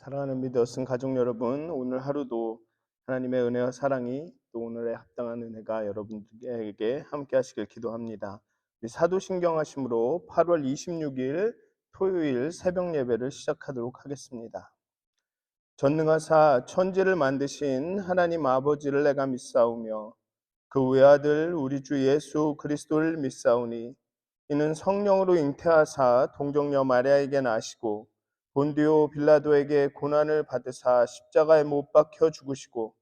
사랑하는 믿으신 가족 여러분, 오늘 하루도 하나님의 은혜와 사랑이 또 오늘의 합당한 은혜가 여러분들에게 함께 하시길 기도합니다. 우리 사도신경 하심으로 8월 26일 토요일 새벽 예배를 시작하도록 하겠습니다. 전능하사 천지를 만드신 하나님 아버지를 내가 믿사오며 그 외아들 우리 주 예수 그리스도를 믿사오니 이는 성령으로 잉태하사 동정녀 마리아에게 나시고 본디오 빌라도에게 고난을 받으사 십자가에 못 박혀 죽으시고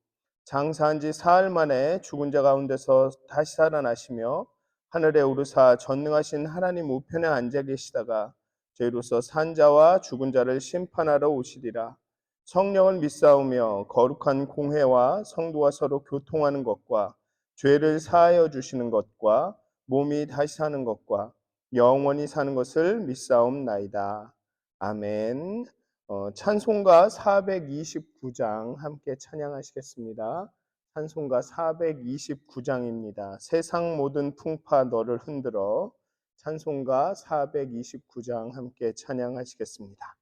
장사한 지 사흘 만에 죽은 자 가운데서 다시 살아나시며 하늘에 오르사 전능하신 하나님 우편에 앉아 계시다가 저희로서 산 자와 죽은 자를 심판하러 오시리라. 성령을 믿사오며 거룩한 공회와 성도와 서로 교통하는 것과 죄를 사하여 주시는 것과 몸이 다시 사는 것과 영원히 사는 것을 믿사옵나이다. 아멘. 찬송가 429장 함께 찬양하시겠습니다. 찬송가 429장입니다. 세상 모든 풍파 너를 흔들어. 찬송가 429장 함께 찬양하시겠습니다.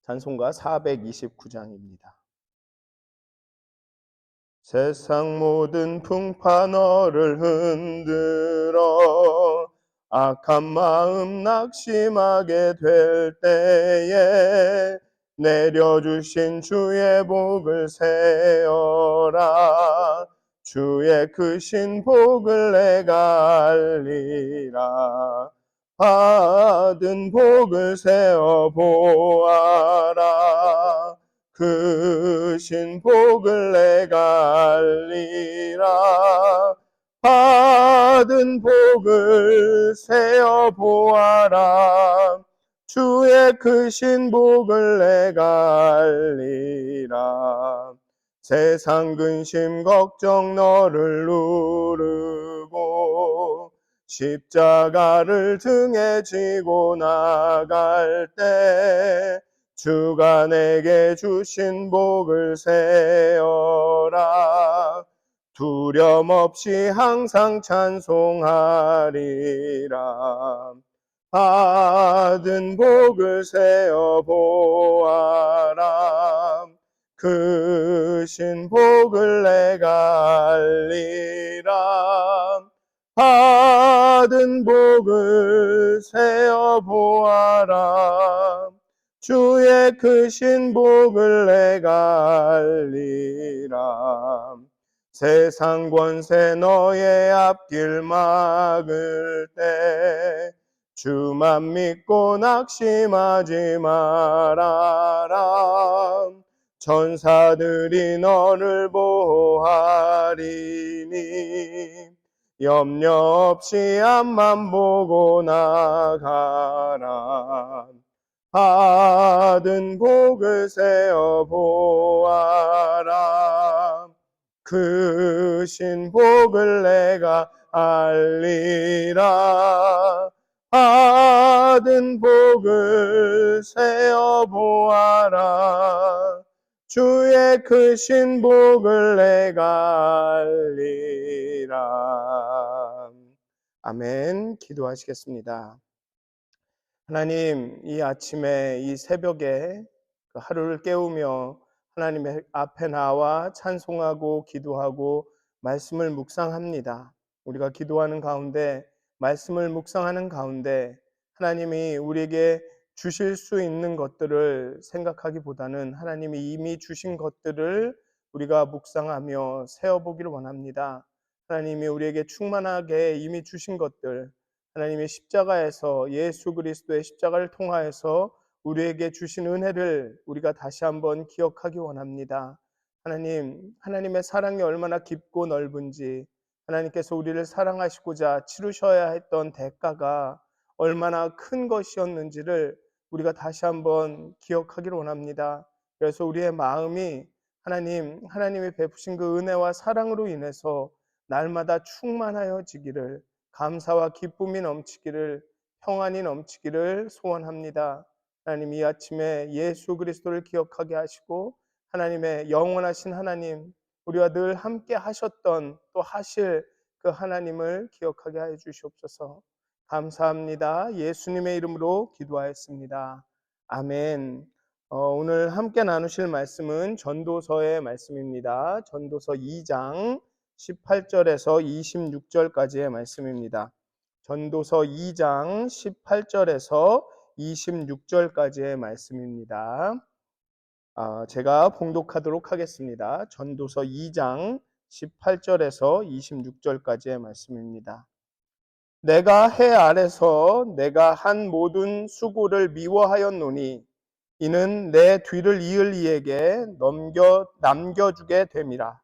찬송가 429장입니다. 세상 모든 풍파 너를 흔들어 악한 마음 낙심하게 될 때에 내려주신 주의 복을 세어라. 주의 크신 복을 내가 알리라. 받은 복을 세어 보아라. 크신 복을 내가 알리라. 받은 복을 세어 보아라. 주의 크신 복을 내가 알리라. 세상 근심 걱정 너를 누르고 십자가를 등에 지고 나갈 때 주가 내게 주신 복을 세어라. 두려움 없이 항상 찬송하리라. 받은 복을 세어 보아라. 크신 복을 내가 알리라. 받은 복을 세어 보아라. 주의 크신 복을 내가 알리라. 세상 권세 너의 앞길 막을 때 주만 믿고 낙심하지 말아라. 천사들이 너를 보호하리니 염려 없이 앞만 보고 나가라. 받은 복을 세어 보아라. 크신 복을 내가 알리라. 받은 복을 세어 보아라. 주의 크신 복을 내가 알리라. 아멘. 기도하시겠습니다. 하나님, 이 아침에 이 새벽에 그 하루를 깨우며 하나님의 앞에 나와 찬송하고 기도하고 말씀을 묵상합니다. 우리가 기도하는 가운데 말씀을 묵상하는 가운데 하나님이 우리에게 주실 수 있는 것들을 생각하기보다는 하나님이 이미 주신 것들을 우리가 묵상하며 세어보기를 원합니다. 하나님이 우리에게 충만하게 이미 주신 것들, 하나님의 십자가에서 예수 그리스도의 십자가를 통하여서 우리에게 주신 은혜를 우리가 다시 한번 기억하기 원합니다. 하나님, 하나님의 사랑이 얼마나 깊고 넓은지, 하나님께서 우리를 사랑하시고자 치르셔야 했던 대가가 얼마나 큰 것이었는지를 우리가 다시 한번 기억하기를 원합니다. 그래서 우리의 마음이 하나님이 베푸신 그 은혜와 사랑으로 인해서 날마다 충만하여지기를, 감사와 기쁨이 넘치기를, 평안이 넘치기를 소원합니다. 하나님, 이 아침에 예수 그리스도를 기억하게 하시고 하나님의 영원하신 하나님, 우리와 늘 함께 하셨던 또 하실 그 하나님을 기억하게 하여 주시옵소서. 감사합니다. 예수님의 이름으로 기도하였습니다. 아멘. 오늘 함께 나누실 말씀은 전도서의 말씀입니다. 전도서 2장 18절에서 26절까지의 말씀입니다. 전도서 2장 18절에서 26절까지의 말씀입니다. 제가 봉독하도록 하겠습니다. 전도서 2장 18절에서 26절까지의 말씀입니다. 내가 해 아래서 내가 한 모든 수고를 미워하였노니 이는 내 뒤를 이을 이에게 남겨주게 됨이라.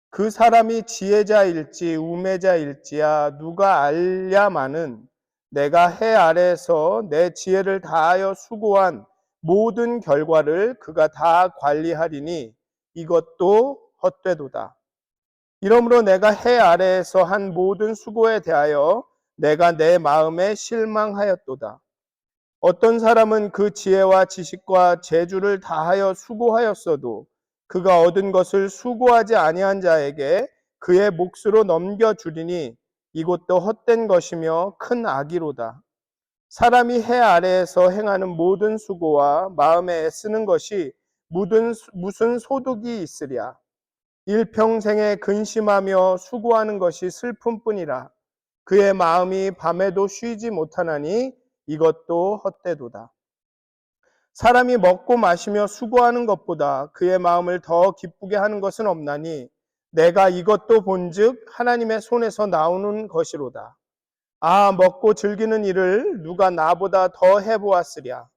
그 사람이 지혜자일지 우매자일지야 누가 알랴마는 내가 해 아래에서 내 지혜를 다하여 수고한 모든 결과를 그가 다 관리하리니 이것도 헛되도다. 이러므로 내가 해 아래에서 한 모든 수고에 대하여 내가 내 마음에 실망하였도다. 어떤 사람은 그 지혜와 지식과 재주를 다하여 수고하였어도 그가 얻은 것을 수고하지 아니한 자에게 그의 몫으로 넘겨주리니 이것도 헛된 것이며 큰 악이로다. 사람이 해 아래에서 행하는 모든 수고와 마음에 애쓰는 것이 무슨 소득이 있으랴. 일평생에 근심하며 수고하는 것이 슬픔뿐이라. 그의 마음이 밤에도 쉬지 못하나니 이것도 헛되도다. 사람이 먹고 마시며 수고하는 것보다 그의 마음을 더 기쁘게 하는 것은 없나니 내가 이것도 본즉 하나님의 손에서 나오는 것이로다. 먹고 즐기는 일을 누가 나보다 더 해보았으랴.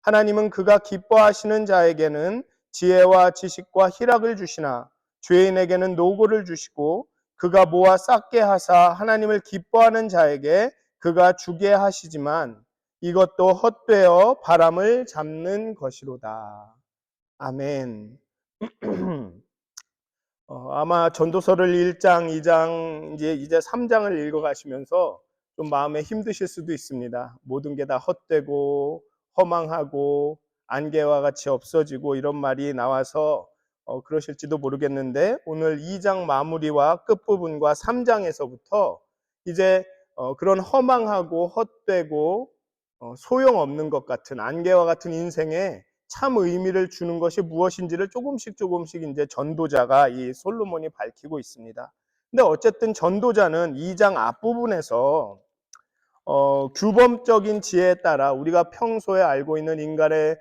하나님은 그가 기뻐하시는 자에게는 지혜와 지식과 희락을 주시나 죄인에게는 노고를 주시고 그가 모아 쌓게 하사 하나님을 기뻐하는 자에게 그가 주게 하시지만 이것도 헛되어 바람을 잡는 것이로다. 아멘. 아마 전도서를 1장, 2장, 이제 3장을 읽어가시면서 좀 마음에 힘드실 수도 있습니다. 모든 게 다 헛되고 허망하고 안개와 같이 없어지고 이런 말이 나와서 그러실지도 모르겠는데 오늘 2장 마무리와 끝부분과 3장에서부터 이제 그런 허망하고 헛되고 소용없는 것 같은 안개와 같은 인생에 참 의미를 주는 것이 무엇인지를 조금씩 이제 전도자가 이 솔로몬이 밝히고 있습니다. 근데 어쨌든 전도자는 2장 앞부분에서 규범적인 지혜에 따라 우리가 평소에 알고 있는 인간의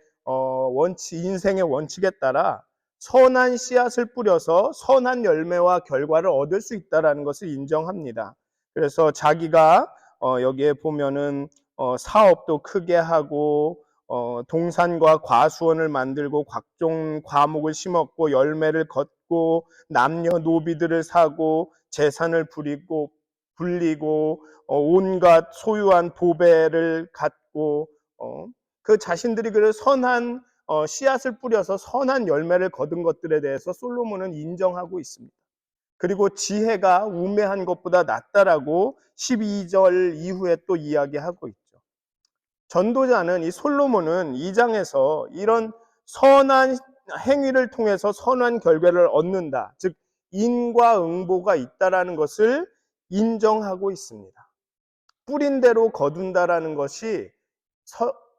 인생의 원칙에 따라 선한 씨앗을 뿌려서 선한 열매와 결과를 얻을 수 있다는 것을 인정합니다. 그래서 자기가 여기에 보면은 사업도 크게 하고 동산과 과수원을 만들고 각종 과목을 심었고 열매를 걷고 남녀노비들을 사고 재산을 불리고 온갖 소유한 보배를 갖고 그 자신들이 그 선한 씨앗을 뿌려서 선한 열매를 거둔 것들에 대해서 솔로몬은 인정하고 있습니다. 그리고 지혜가 우매한 것보다 낫다라고 12절 이후에 또 이야기하고 있죠. 전도자는 이 솔로몬은 이 장에서 이런 선한 행위를 통해서 선한 결과를 얻는다. 즉 인과응보가 있다라는 것을 인정하고 있습니다. 뿌린 대로 거둔다라는 것이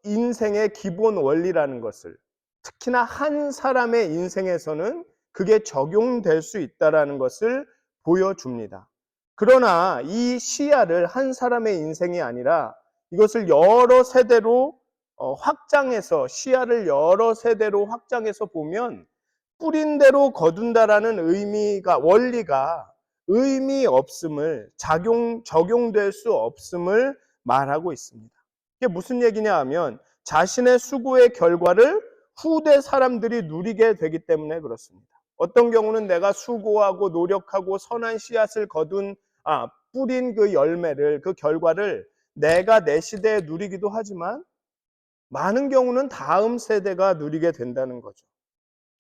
인생의 기본 원리라는 것을 특히나 한 사람의 인생에서는 그게 적용될 수 있다라는 것을 보여줍니다. 그러나 이 시야를 한 사람의 인생이 아니라 이것을 여러 세대로 확장해서 시야를 여러 세대로 확장해서 보면 뿌린 대로 거둔다라는 원리가 의미 없음을 적용될 수 없음을 말하고 있습니다. 이게 무슨 얘기냐 하면 자신의 수고의 결과를 후대 사람들이 누리게 되기 때문에 그렇습니다. 어떤 경우는 내가 수고하고 노력하고 선한 씨앗을 뿌린 그 열매를, 그 결과를 내가 내 시대에 누리기도 하지만 많은 경우는 다음 세대가 누리게 된다는 거죠.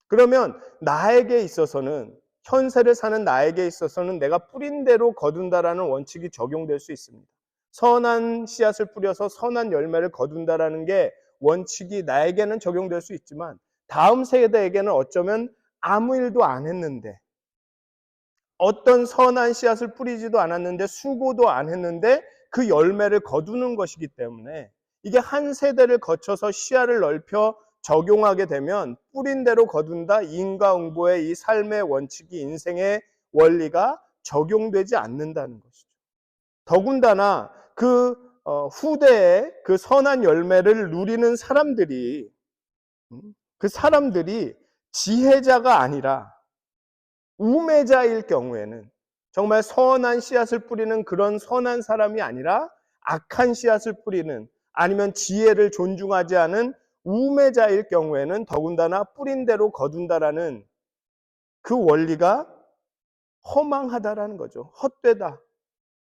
그러면 나에게 있어서는 현세를 사는 나에게 있어서는 내가 뿌린 대로 거둔다라는 원칙이 적용될 수 있습니다. 선한 씨앗을 뿌려서 선한 열매를 거둔다라는 게 원칙이 나에게는 적용될 수 있지만 다음 세대에게는 어쩌면 아무 일도 안 했는데 어떤 선한 씨앗을 뿌리지도 않았는데 수고도 안 했는데 그 열매를 거두는 것이기 때문에 이게 한 세대를 거쳐서 시야를 넓혀 적용하게 되면 뿌린 대로 거둔다 인과응보의 이 삶의 원칙이 인생의 원리가 적용되지 않는다는 것이죠. 더군다나 그 후대에 그 선한 열매를 누리는 사람들이 그 사람들이 지혜자가 아니라 우매자일 경우에는 정말 선한 씨앗을 뿌리는 그런 선한 사람이 아니라 악한 씨앗을 뿌리는 아니면 지혜를 존중하지 않은 우매자일 경우에는 더군다나 뿌린 대로 거둔다라는 그 원리가 허망하다라는 거죠. 헛되다.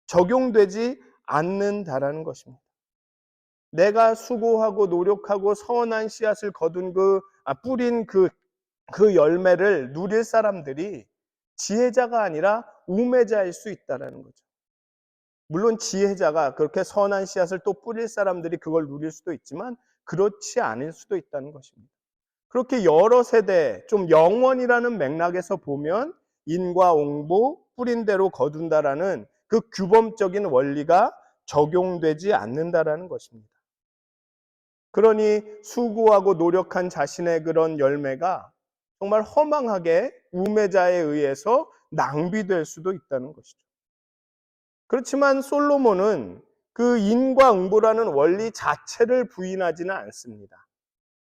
적용되지 않는다라는 것입니다. 내가 수고하고 노력하고 선한 씨앗을 거둔 뿌린 그 열매를 누릴 사람들이 지혜자가 아니라 우매자일 수 있다는 거죠. 물론 지혜자가 그렇게 선한 씨앗을 또 뿌릴 사람들이 그걸 누릴 수도 있지만 그렇지 않을 수도 있다는 것입니다. 그렇게 여러 세대, 좀 영원이라는 맥락에서 보면 인과응보, 뿌린 대로 거둔다라는 그 규범적인 원리가 적용되지 않는다라는 것입니다. 그러니 수고하고 노력한 자신의 그런 열매가 정말 허망하게 우매자에 의해서 낭비될 수도 있다는 것이죠. 그렇지만 솔로몬은 그 인과응보라는 원리 자체를 부인하지는 않습니다.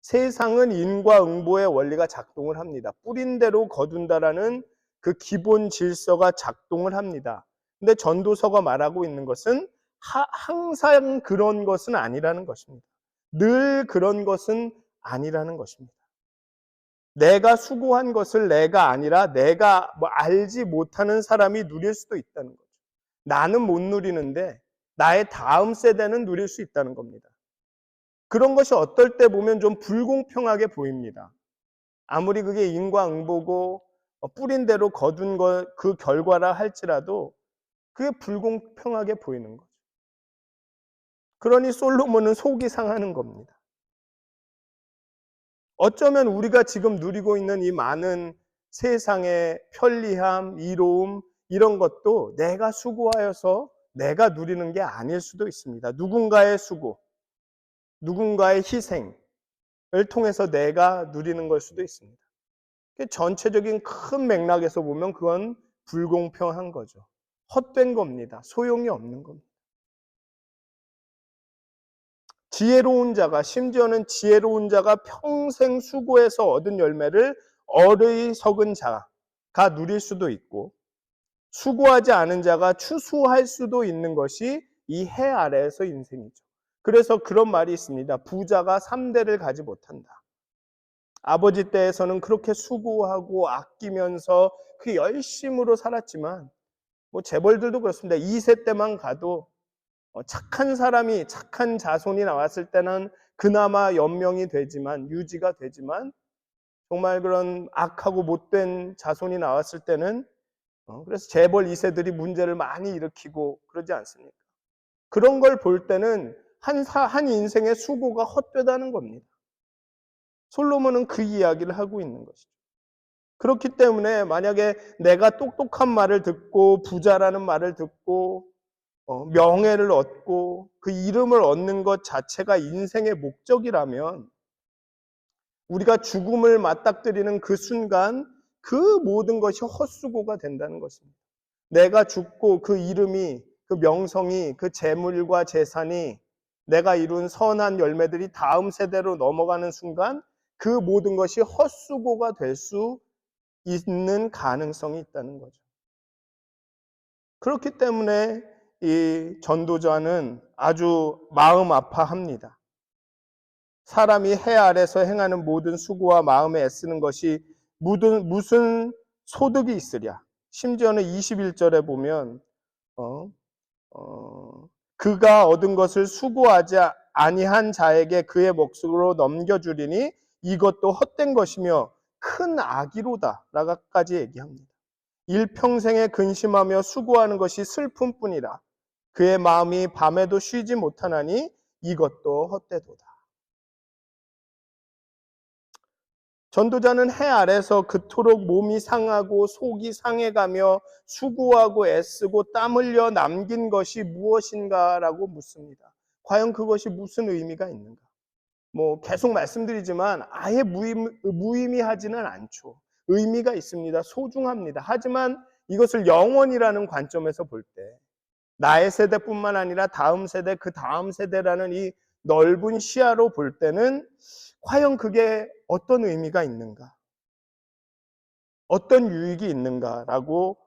세상은 인과응보의 원리가 작동을 합니다. 뿌린 대로 거둔다라는 그 기본 질서가 작동을 합니다. 근데 전도서가 말하고 있는 것은 항상 그런 것은 아니라는 것입니다. 늘 그런 것은 아니라는 것입니다. 내가 수고한 것을 내가 아니라 내가 알지 못하는 사람이 누릴 수도 있다는 거죠. 나는 못 누리는데 나의 다음 세대는 누릴 수 있다는 겁니다. 그런 것이 어떨 때 보면 좀 불공평하게 보입니다. 아무리 그게 인과응보고 뿌린 대로 거둔 그 결과라 할지라도 그게 불공평하게 보이는 거죠. 그러니 솔로몬은 속이 상하는 겁니다. 어쩌면 우리가 지금 누리고 있는 이 많은 세상의 편리함, 이로움 이런 것도 내가 수고하여서 내가 누리는 게 아닐 수도 있습니다. 누군가의 수고, 누군가의 희생을 통해서 내가 누리는 걸 수도 있습니다. 전체적인 큰 맥락에서 보면 그건 불공평한 거죠. 헛된 겁니다. 소용이 없는 겁니다. 지혜로운 자가, 심지어는 지혜로운 자가 평생 수고해서 얻은 열매를 어리석은 자가 누릴 수도 있고, 수고하지 않은 자가 추수할 수도 있는 것이 이 해 아래에서 인생이죠. 그래서 그런 말이 있습니다. 부자가 3대를 가지 못한다. 아버지 때에서는 그렇게 수고하고 아끼면서 그 열심으로 살았지만, 재벌들도 그렇습니다. 2세 때만 가도 착한 사람이, 착한 자손이 나왔을 때는 그나마 연명이 되지만, 유지가 되지만, 정말 그런 악하고 못된 자손이 나왔을 때는 그래서 재벌 2세들이 문제를 많이 일으키고 그러지 않습니까? 그런 걸 볼 때는 한 인생의 수고가 헛되다는 겁니다. 솔로몬은 그 이야기를 하고 있는 것이죠. 그렇기 때문에 만약에 내가 똑똑한 말을 듣고 부자라는 말을 듣고 명예를 얻고 그 이름을 얻는 것 자체가 인생의 목적이라면 우리가 죽음을 맞닥뜨리는 그 순간 그 모든 것이 헛수고가 된다는 것입니다. 내가 죽고 그 이름이, 그 명성이, 그 재물과 재산이 내가 이룬 선한 열매들이 다음 세대로 넘어가는 순간 그 모든 것이 헛수고가 될 수 있는 가능성이 있다는 거죠. 그렇기 때문에 이 전도자는 아주 마음 아파합니다. 사람이 해 아래서 행하는 모든 수고와 마음에 애쓰는 것이 무슨 소득이 있으랴. 심지어는 21절에 보면 그가 얻은 것을 수고하지 아니한 자에게 그의 몫으로 넘겨주리니 이것도 헛된 것이며 큰 악이로다 라고까지 얘기합니다. 일평생에 근심하며 수고하는 것이 슬픔뿐이라 그의 마음이 밤에도 쉬지 못하나니 이것도 헛되도다. 전도자는 해 아래서 그토록 몸이 상하고 속이 상해가며 수고하고 애쓰고 땀 흘려 남긴 것이 무엇인가라고 묻습니다. 과연 그것이 무슨 의미가 있는가? 뭐 계속 말씀드리지만 아예 무의미하지는 않죠. 의미가 있습니다. 소중합니다. 하지만 이것을 영원이라는 관점에서 볼 때 나의 세대뿐만 아니라 다음 세대, 그 다음 세대라는 이 넓은 시야로 볼 때는 과연 그게 어떤 의미가 있는가? 어떤 유익이 있는가라고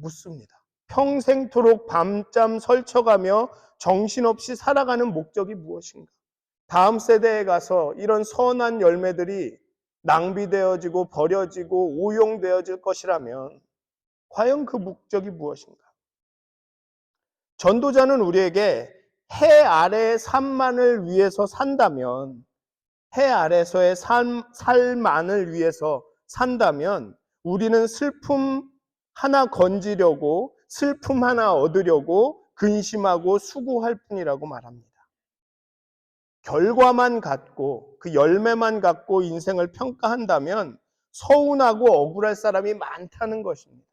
묻습니다. 평생토록 밤잠 설쳐가며 정신없이 살아가는 목적이 무엇인가? 다음 세대에 가서 이런 선한 열매들이 낭비되어지고 버려지고 오용되어질 것이라면 과연 그 목적이 무엇인가? 전도자는 우리에게 해 아래의 삶만을 위해서 산다면, 해 아래서의 삶만을 위해서 산다면 우리는 슬픔 하나 건지려고, 슬픔 하나 얻으려고 근심하고 수고할 뿐이라고 말합니다. 결과만 갖고, 그 열매만 갖고 인생을 평가한다면 서운하고 억울할 사람이 많다는 것입니다.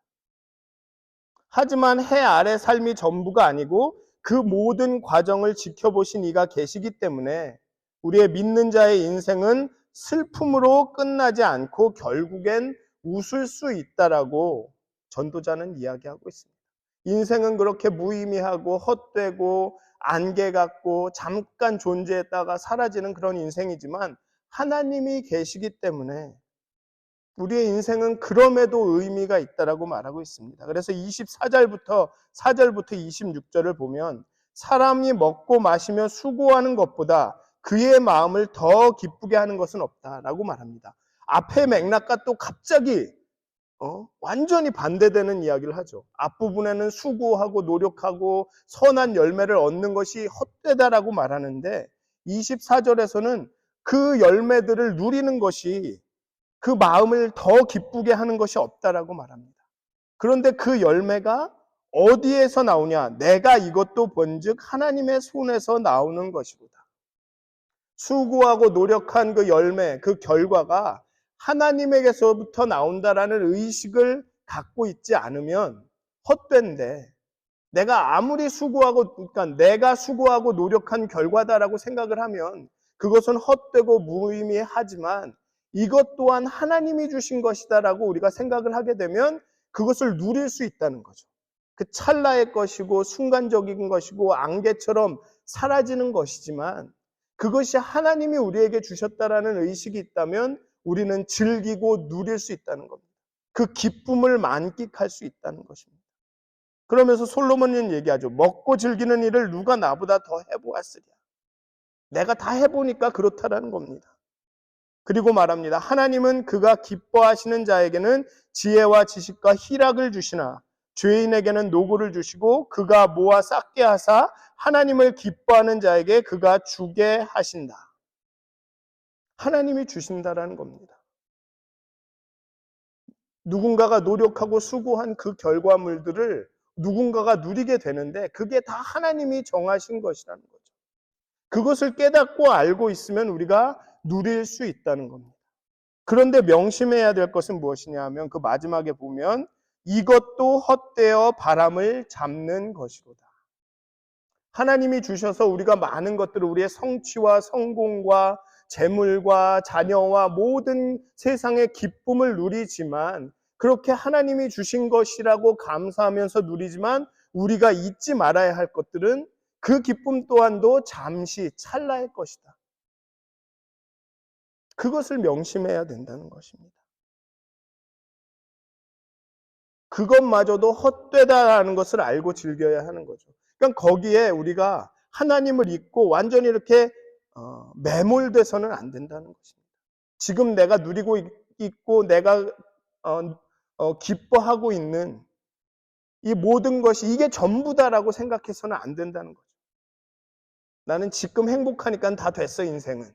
하지만 해 아래 삶이 전부가 아니고 그 모든 과정을 지켜보신 이가 계시기 때문에 우리의 믿는 자의 인생은 슬픔으로 끝나지 않고 결국엔 웃을 수 있다라고 전도자는 이야기하고 있습니다. 인생은 그렇게 무의미하고 헛되고 안개 같고 잠깐 존재했다가 사라지는 그런 인생이지만 하나님이 계시기 때문에 우리의 인생은 그럼에도 의미가 있다라고 말하고 있습니다. 그래서 24절부터 4절부터 26절을 보면 사람이 먹고 마시며 수고하는 것보다 그의 마음을 더 기쁘게 하는 것은 없다라고 말합니다. 앞의 맥락과 또 갑자기 완전히 반대되는 이야기를 하죠. 앞부분에는 수고하고 노력하고 선한 열매를 얻는 것이 헛되다라고 말하는데 24절에서는 그 열매들을 누리는 것이 그 마음을 더 기쁘게 하는 것이 없다라고 말합니다. 그런데 그 열매가 어디에서 나오냐? 내가 이것도 본즉 하나님의 손에서 나오는 것이로다. 수고하고 노력한 그 열매, 그 결과가 하나님에게서부터 나온다라는 의식을 갖고 있지 않으면 헛된데, 내가 아무리 수고하고, 그러니까 내가 수고하고 노력한 결과다라고 생각을 하면 그것은 헛되고 무의미하지만 이것 또한 하나님이 주신 것이다라고 우리가 생각을 하게 되면 그것을 누릴 수 있다는 거죠. 그 찰나의 것이고 순간적인 것이고 안개처럼 사라지는 것이지만 그것이 하나님이 우리에게 주셨다라는 의식이 있다면 우리는 즐기고 누릴 수 있다는 겁니다. 그 기쁨을 만끽할 수 있다는 것입니다. 그러면서 솔로몬은 얘기하죠. 먹고 즐기는 일을 누가 나보다 더 해보았으랴. 내가 다 해보니까 그렇다라는 겁니다. 그리고 말합니다. 하나님은 그가 기뻐하시는 자에게는 지혜와 지식과 희락을 주시나 죄인에게는 노고를 주시고 그가 모아 쌓게 하사 하나님을 기뻐하는 자에게 그가 주게 하신다. 하나님이 주신다라는 겁니다. 누군가가 노력하고 수고한 그 결과물들을 누군가가 누리게 되는데 그게 다 하나님이 정하신 것이라는 거죠. 그것을 깨닫고 알고 있으면 우리가 누릴 수 있다는 겁니다. 그런데 명심해야 될 것은 무엇이냐 하면 그 마지막에 보면 이것도 헛되어 바람을 잡는 것이로다. 하나님이 주셔서 우리가 많은 것들을 우리의 성취와 성공과 재물과 자녀와 모든 세상의 기쁨을 누리지만 그렇게 하나님이 주신 것이라고 감사하면서 누리지만 우리가 잊지 말아야 할 것들은 그 기쁨 또한도 잠시 찰나의 것이다. 그것을 명심해야 된다는 것입니다. 그것마저도 헛되다라는 것을 알고 즐겨야 하는 거죠. 그러니까 거기에 우리가 하나님을 잊고 완전히 이렇게 매몰돼서는 안 된다는 것입니다. 지금 내가 누리고 있고 내가 기뻐하고 있는 이 모든 것이 이게 전부다라고 생각해서는 안 된다는 거죠. 나는 지금 행복하니까 다 됐어 인생은.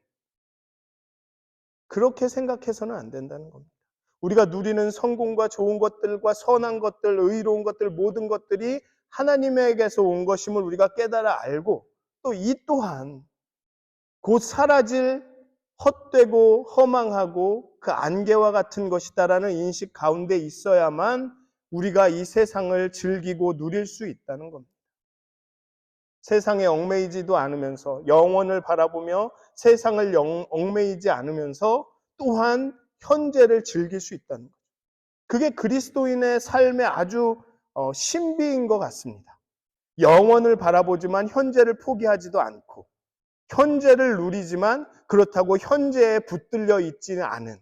그렇게 생각해서는 안 된다는 겁니다. 우리가 누리는 성공과 좋은 것들과 선한 것들, 의로운 것들, 모든 것들이 하나님에게서 온 것임을 우리가 깨달아 알고 또 이 또한 곧 사라질 헛되고 허망하고 그 안개와 같은 것이다라는 인식 가운데 있어야만 우리가 이 세상을 즐기고 누릴 수 있다는 겁니다. 세상에 얽매이지도 않으면서 영원을 바라보며 세상을 얽매이지 않으면서 또한 현재를 즐길 수 있다는 거죠. 그게 그리스도인의 삶의 아주 신비인 것 같습니다. 영원을 바라보지만 현재를 포기하지도 않고 현재를 누리지만 그렇다고 현재에 붙들려 있지는 않은,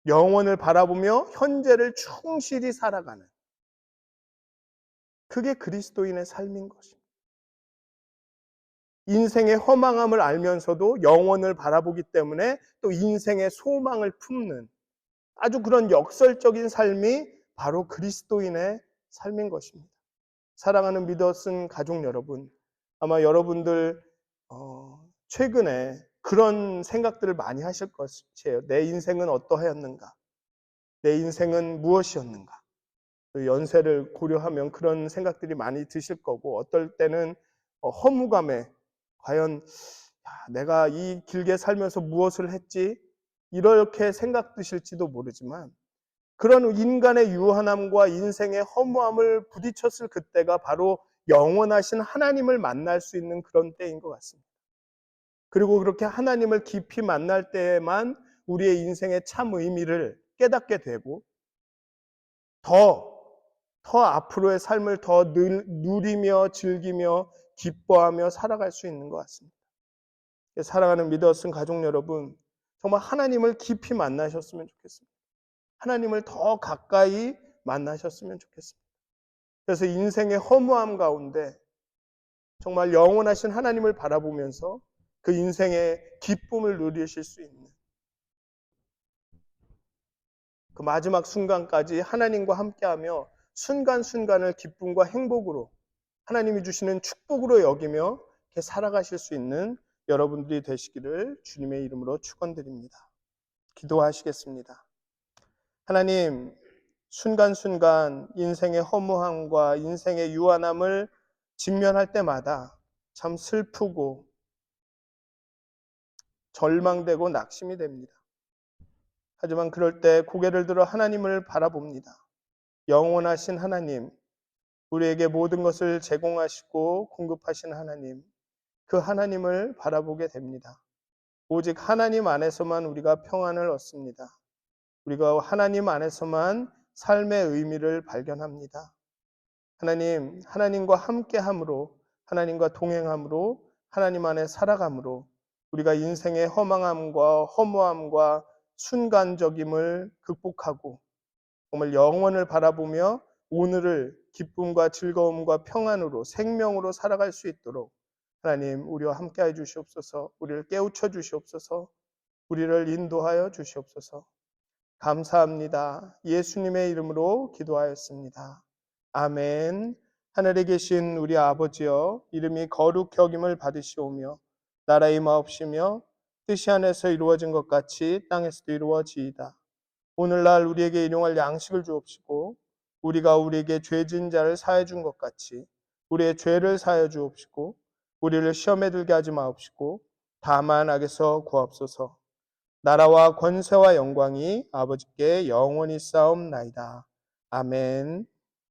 영원을 바라보며 현재를 충실히 살아가는, 그게 그리스도인의 삶인 것입니다. 인생의 허망함을 알면서도 영원을 바라보기 때문에 또 인생의 소망을 품는 아주 그런 역설적인 삶이 바로 그리스도인의 삶인 것입니다. 사랑하는 믿어쓴 가족 여러분, 아마 여러분들 최근에 그런 생각들을 많이 하실 것이에요. 내 인생은 어떠하였는가? 내 인생은 무엇이었는가? 연세를 고려하면 그런 생각들이 많이 드실 거고, 어떨 때는 허무감에 과연 내가 이 길게 살면서 무엇을 했지? 이렇게 생각 드실지도 모르지만, 그런 인간의 유한함과 인생의 허무함을 부딪혔을 그때가 바로 영원하신 하나님을 만날 수 있는 그런 때인 것 같습니다. 그리고 그렇게 하나님을 깊이 만날 때에만 우리의 인생의 참 의미를 깨닫게 되고 더 앞으로의 삶을 더 누리며 즐기며 기뻐하며 살아갈 수 있는 것 같습니다. 사랑하는 믿어쓴 가족 여러분, 정말 하나님을 깊이 만나셨으면 좋겠습니다. 하나님을 더 가까이 만나셨으면 좋겠습니다. 그래서 인생의 허무함 가운데 정말 영원하신 하나님을 바라보면서 그 인생의 기쁨을 누리실 수 있는 그 마지막 순간까지 하나님과 함께하며 순간순간을 기쁨과 행복으로, 하나님이 주시는 축복으로 여기며 이렇게 살아가실 수 있는 여러분들이 되시기를 주님의 이름으로 축원드립니다. 기도하시겠습니다. 하나님, 순간순간 인생의 허무함과 인생의 유한함을 직면할 때마다 참 슬프고 절망되고 낙심이 됩니다. 하지만 그럴 때 고개를 들어 하나님을 바라봅니다. 영원하신 하나님, 우리에게 모든 것을 제공하시고 공급하신 하나님, 그 하나님을 바라보게 됩니다. 오직 하나님 안에서만 우리가 평안을 얻습니다. 우리가 하나님 안에서만 삶의 의미를 발견합니다. 하나님, 하나님과 함께함으로, 하나님과 동행함으로, 하나님 안에 살아감으로 우리가 인생의 허망함과 허무함과 순간적임을 극복하고 정말 영원을 바라보며 오늘을 기쁨과 즐거움과 평안으로 생명으로 살아갈 수 있도록 하나님 우리와 함께해 주시옵소서. 우리를 깨우쳐 주시옵소서. 우리를 인도하여 주시옵소서. 감사합니다. 예수님의 이름으로 기도하였습니다. 아멘. 하늘에 계신 우리 아버지여, 이름이 거룩히 여김을 받으시오며 나라의 마옵시며 뜻이 하늘에서 이루어진 것 같이 땅에서도 이루어지이다. 오늘날 우리에게 일용할 양식을 주옵시고 우리가 우리에게 죄 지은 자를 사해 준 것 같이 우리의 죄를 사하여 주옵시고 우리를 시험에 들게 하지 마옵시고 다만 악에서 구하옵소서. 나라와 권세와 영광이 아버지께 영원히 쌓옵나이다. 아멘.